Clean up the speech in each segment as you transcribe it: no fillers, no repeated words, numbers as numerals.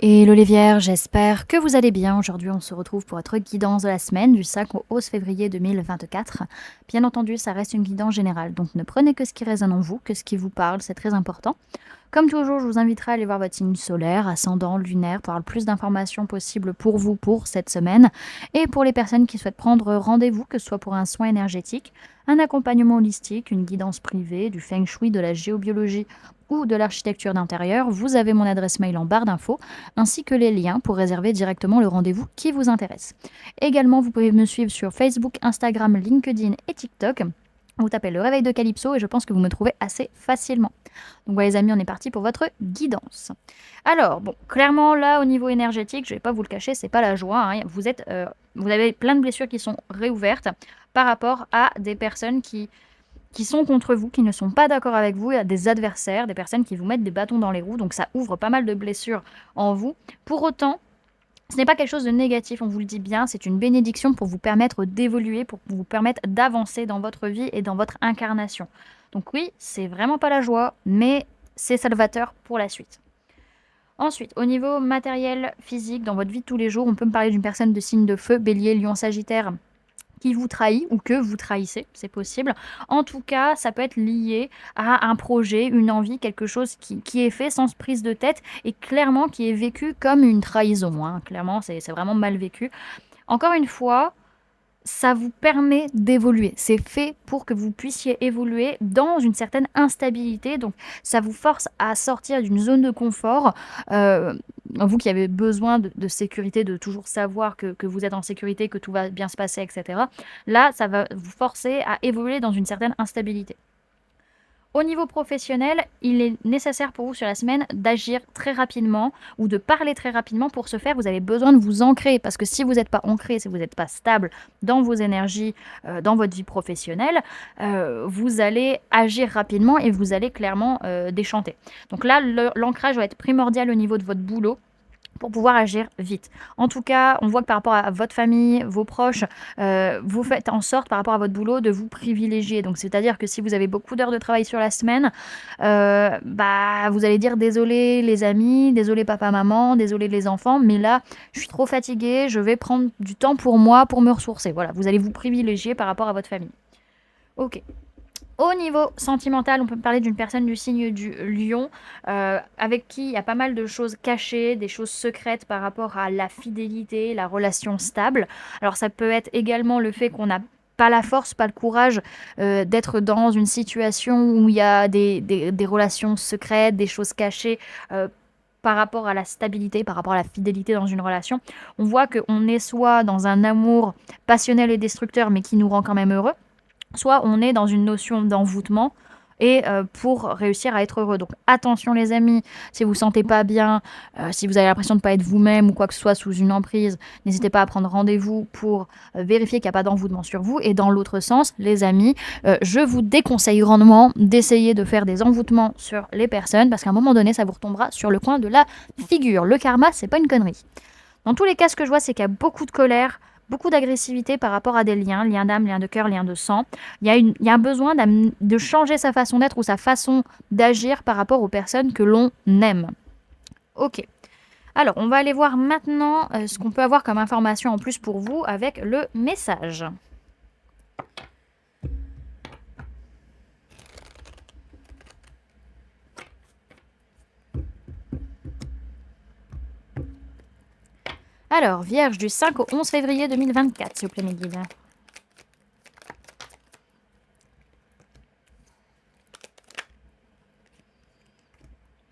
Hello les vierges, j'espère que vous allez bien. Aujourd'hui, on se retrouve pour votre guidance de la semaine du 5 au 11 février 2024. Bien entendu, ça reste une guidance générale, donc ne prenez que ce qui résonne en vous, que ce qui vous parle, c'est très important. Comme toujours, je vous inviterai à aller voir votre signe solaire, ascendant, lunaire, pour avoir le plus d'informations possibles pour vous pour cette semaine. Et pour les personnes qui souhaitent prendre rendez-vous, que ce soit pour un soin énergétique, un accompagnement holistique, une guidance privée, du feng shui, de la géobiologie ou de l'architecture d'intérieur, vous avez mon adresse mail en barre d'infos, ainsi que les liens pour réserver directement le rendez-vous qui vous intéresse. Également, vous pouvez me suivre sur Facebook, Instagram, LinkedIn et TikTok. Vous tapez le réveil de Calypso et je pense que vous me trouvez assez facilement. Donc voilà les amis, on est parti pour votre guidance. Alors, bon, clairement là, au niveau énergétique, je ne vais pas vous le cacher, c'est pas la joie. Hein. Vous avez plein de blessures qui sont réouvertes par rapport à des personnes qui sont contre vous, qui ne sont pas d'accord avec vous, il y a des adversaires, des personnes qui vous mettent des bâtons dans les roues, donc ça ouvre pas mal de blessures en vous. Pour autant, ce n'est pas quelque chose de négatif, on vous le dit bien, c'est une bénédiction pour vous permettre d'évoluer, pour vous permettre d'avancer dans votre vie et dans votre incarnation. Donc oui, c'est vraiment pas la joie, mais c'est salvateur pour la suite. Ensuite, au niveau matériel, physique, dans votre vie de tous les jours, on peut me parler d'une personne de signe de feu, bélier, lion, sagittaire, qui vous trahit ou que vous trahissez, c'est possible. En tout cas, ça peut être lié à un projet, une envie, quelque chose qui est fait sans prise de tête et clairement qui est vécu comme une trahison. Hein. Clairement, c'est vraiment mal vécu. Encore une fois, ça vous permet d'évoluer. C'est fait pour que vous puissiez évoluer dans une certaine instabilité. Donc, ça vous force à sortir d'une zone de confort. Vous qui avez besoin de sécurité, de toujours savoir que vous êtes en sécurité, que tout va bien se passer, etc. Là, ça va vous forcer à évoluer dans une certaine instabilité. Au niveau professionnel, il est nécessaire pour vous sur la semaine d'agir très rapidement ou de parler très rapidement. Pour ce faire, vous avez besoin de vous ancrer parce que si vous n'êtes pas ancré, si vous n'êtes pas stable dans vos énergies, dans votre vie professionnelle, vous allez agir rapidement et vous allez clairement déchanter. Donc là, l'ancrage va être primordial au niveau de votre boulot pour pouvoir agir vite. En tout cas, on voit que par rapport à votre famille, vos proches, vous faites en sorte par rapport à votre boulot de vous privilégier. Donc c'est-à-dire que si vous avez beaucoup d'heures de travail sur la semaine, vous allez dire désolé les amis, désolé papa, maman, désolé les enfants, mais là, je suis trop fatiguée, je vais prendre du temps pour moi, pour me ressourcer. Voilà, vous allez vous privilégier par rapport à votre famille. Ok. Au niveau sentimental, on peut parler d'une personne du signe du lion, avec qui il y a pas mal de choses cachées, des choses secrètes par rapport à la fidélité, la relation stable. Alors ça peut être également le fait qu'on n'a pas la force, pas le courage d'être dans une situation où il y a des relations secrètes, des choses cachées. Par rapport à la stabilité, par rapport à la fidélité dans une relation, on voit qu'on est soit dans un amour passionnel et destructeur, mais qui nous rend quand même heureux, soit on est dans une notion d'envoûtement et pour réussir à être heureux. Donc attention les amis, si vous ne sentez pas bien, si vous avez l'impression de ne pas être vous-même ou quoi que ce soit sous une emprise, n'hésitez pas à prendre rendez-vous pour vérifier qu'il n'y a pas d'envoûtement sur vous. Et dans l'autre sens, les amis, je vous déconseille grandement d'essayer de faire des envoûtements sur les personnes parce qu'à un moment donné, ça vous retombera sur le coin de la figure. Le karma, c'est pas une connerie. Dans tous les cas, ce que je vois, c'est qu'il y a beaucoup de colère, beaucoup d'agressivité par rapport à des liens d'âme, liens de cœur, liens de sang. Il y a un besoin de changer sa façon d'être ou sa façon d'agir par rapport aux personnes que l'on aime. Ok. Alors, on va aller voir maintenant ce qu'on peut avoir comme information en plus pour vous avec le message. Alors, Vierge du 5 au 11 février 2024, s'il vous plaît, mes guides.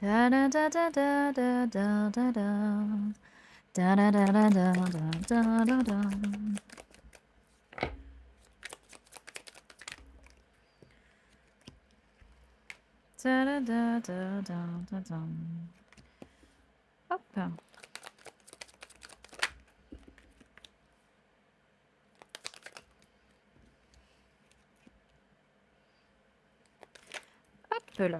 Da da da da da da da da da. Da da da da da da da da. Da da da da da da. Hop. Hop là.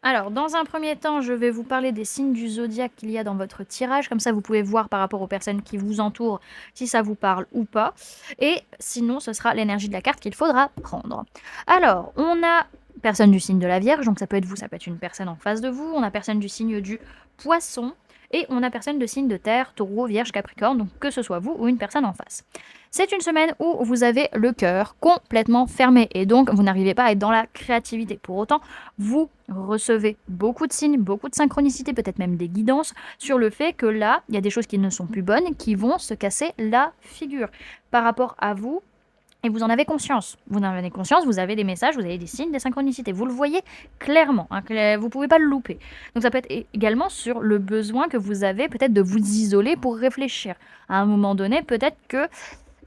Alors, dans un premier temps, je vais vous parler des signes du zodiaque qu'il y a dans votre tirage. Comme ça, vous pouvez voir par rapport aux personnes qui vous entourent si ça vous parle ou pas. Et sinon, ce sera l'énergie de la carte qu'il faudra prendre. Alors, on a personne du signe de la Vierge, donc ça peut être vous, ça peut être une personne en face de vous. On a personne du signe du Poisson, Et on a personne de signe de terre, taureau, vierge, capricorne, donc que ce soit vous ou une personne en face. C'est une semaine où vous avez le cœur complètement fermé et donc vous n'arrivez pas à être dans la créativité. Pour autant, vous recevez beaucoup de signes, beaucoup de synchronicité, peut-être même des guidances sur le fait que là, il y a des choses qui ne sont plus bonnes, qui vont se casser la figure par rapport à vous. Et vous en avez conscience. Vous en avez conscience, vous avez des messages, vous avez des signes, des synchronicités. Vous le voyez clairement, hein, vous ne pouvez pas le louper. Donc ça peut être également sur le besoin que vous avez peut-être de vous isoler pour réfléchir. À un moment donné, peut-être que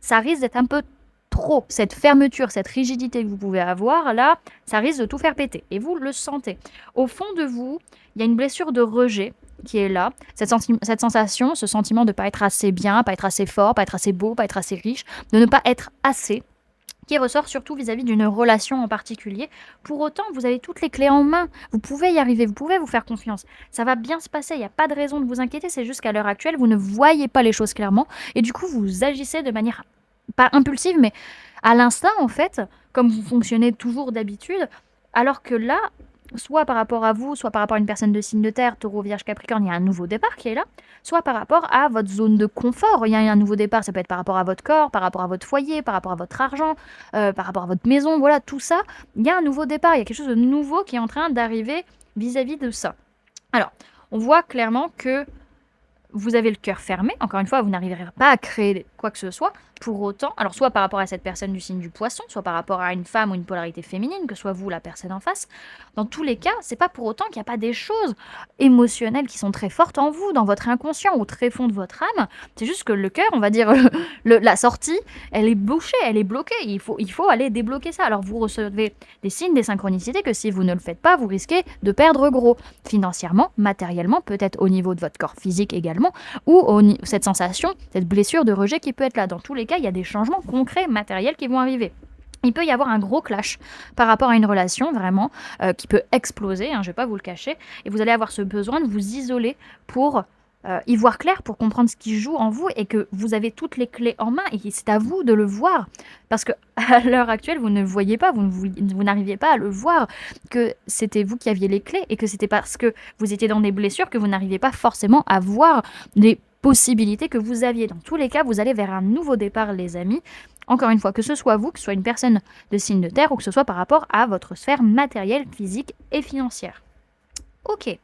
ça risque d'être un peu trop. Cette fermeture, cette rigidité que vous pouvez avoir, là, ça risque de tout faire péter. Et vous le sentez. Au fond de vous, il y a une blessure de rejet qui est là. Cette sensation, ce sentiment de ne pas être assez bien, pas être assez fort, pas être assez beau, pas être assez riche, de ne pas être assez, qui ressort surtout vis-à-vis d'une relation en particulier. Pour autant, vous avez toutes les clés en main. Vous pouvez y arriver, vous pouvez vous faire confiance. Ça va bien se passer, il n'y a pas de raison de vous inquiéter. C'est juste qu'à l'heure actuelle, vous ne voyez pas les choses clairement. Et du coup, vous agissez de manière, pas impulsive, mais à l'instinct, en fait, comme vous fonctionnez toujours d'habitude. Alors que là, soit par rapport à vous, soit par rapport à une personne de signe de terre, taureau, vierge, capricorne, il y a un nouveau départ qui est là, soit par rapport à votre zone de confort, il y a un nouveau départ, ça peut être par rapport à votre corps, par rapport à votre foyer, par rapport à votre argent, par rapport à votre maison, voilà, tout ça, il y a un nouveau départ, il y a quelque chose de nouveau qui est en train d'arriver vis-à-vis de ça. Alors, on voit clairement que vous avez le cœur fermé, encore une fois, vous n'arriverez pas à créer quoi que ce soit, pour autant, alors soit par rapport à cette personne du signe du poisson, soit par rapport à une femme ou une polarité féminine, que soit vous la personne en face, dans tous les cas, c'est pas pour autant qu'il n'y a pas des choses émotionnelles qui sont très fortes en vous, dans votre inconscient, au très fond de votre âme, c'est juste que le cœur, on va dire, la sortie, elle est bouchée, elle est bloquée, il faut aller débloquer ça, alors vous recevez des signes, des synchronicités que si vous ne le faites pas, vous risquez de perdre gros, financièrement, matériellement, peut-être au niveau de votre corps physique également, ou cette sensation, cette blessure de rejet qui peut être là. Dans tous les cas, il y a des changements concrets, matériels qui vont arriver. Il peut y avoir un gros clash par rapport à une relation, vraiment, qui peut exploser, hein, je ne vais pas vous le cacher, et vous allez avoir ce besoin de vous isoler pour y voir clair, pour comprendre ce qui joue en vous, et que vous avez toutes les clés en main, et c'est à vous de le voir. Parce qu'à l'heure actuelle, vous ne le voyez pas, vous n'arriviez pas à le voir, que c'était vous qui aviez les clés, et que c'était parce que vous étiez dans des blessures que vous n'arriviez pas forcément à voir les possibilités que vous aviez. Dans tous les cas, vous allez vers un nouveau départ, les amis. Encore une fois, que ce soit vous, que ce soit une personne de signe de terre, ou que ce soit par rapport à votre sphère matérielle, physique et financière. Ok.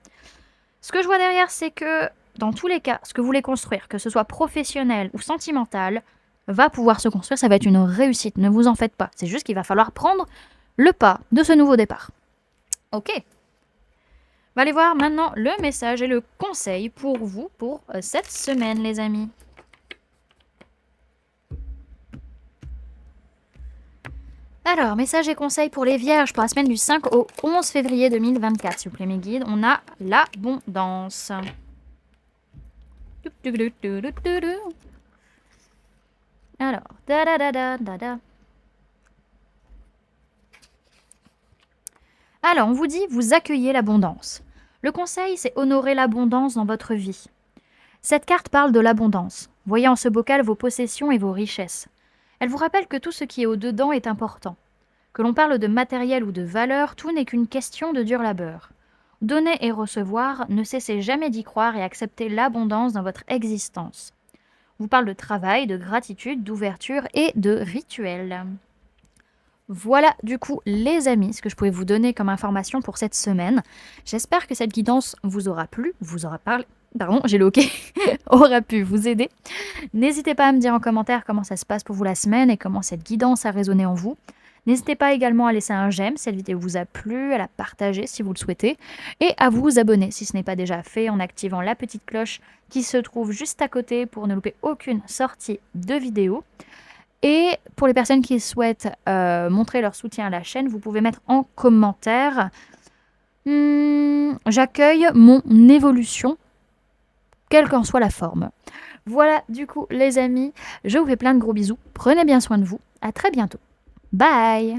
Ce que je vois derrière, c'est que dans tous les cas, ce que vous voulez construire, que ce soit professionnel ou sentimental, va pouvoir se construire, ça va être une réussite, ne vous en faites pas. C'est juste qu'il va falloir prendre le pas de ce nouveau départ. Ok. On va aller voir maintenant le message et le conseil pour vous pour cette semaine, les amis. Alors, message et conseil pour les vierges pour la semaine du 5 au 11 février 2024. S'il vous plaît, mes guides, on a l'abondance. Alors, Alors, on vous dit, vous accueillez l'abondance. Le conseil, c'est honorer l'abondance dans votre vie. Cette carte parle de l'abondance. Voyez en ce bocal vos possessions et vos richesses. Elle vous rappelle que tout ce qui est au-dedans est important. Que l'on parle de matériel ou de valeur, tout n'est qu'une question de dur labeur. Donner et recevoir, ne cessez jamais d'y croire et acceptez l'abondance dans votre existence. On vous parle de travail, de gratitude, d'ouverture et de rituel. Voilà du coup les amis, ce que je pouvais vous donner comme information pour cette semaine. J'espère que cette guidance vous aura plu, vous aura parlé, pardon, j'ai le hoquet, aura pu vous aider. N'hésitez pas à me dire en commentaire comment ça se passe pour vous la semaine et comment cette guidance a résonné en vous. N'hésitez pas également à laisser un j'aime si cette vidéo vous a plu, à la partager si vous le souhaitez, et à vous abonner si ce n'est pas déjà fait en activant la petite cloche qui se trouve juste à côté pour ne louper aucune sortie de vidéo. Et pour les personnes qui souhaitent montrer leur soutien à la chaîne, vous pouvez mettre en commentaire j'accueille mon évolution, quelle qu'en soit la forme. Voilà du coup les amis, je vous fais plein de gros bisous, prenez bien soin de vous, à très bientôt. Bye!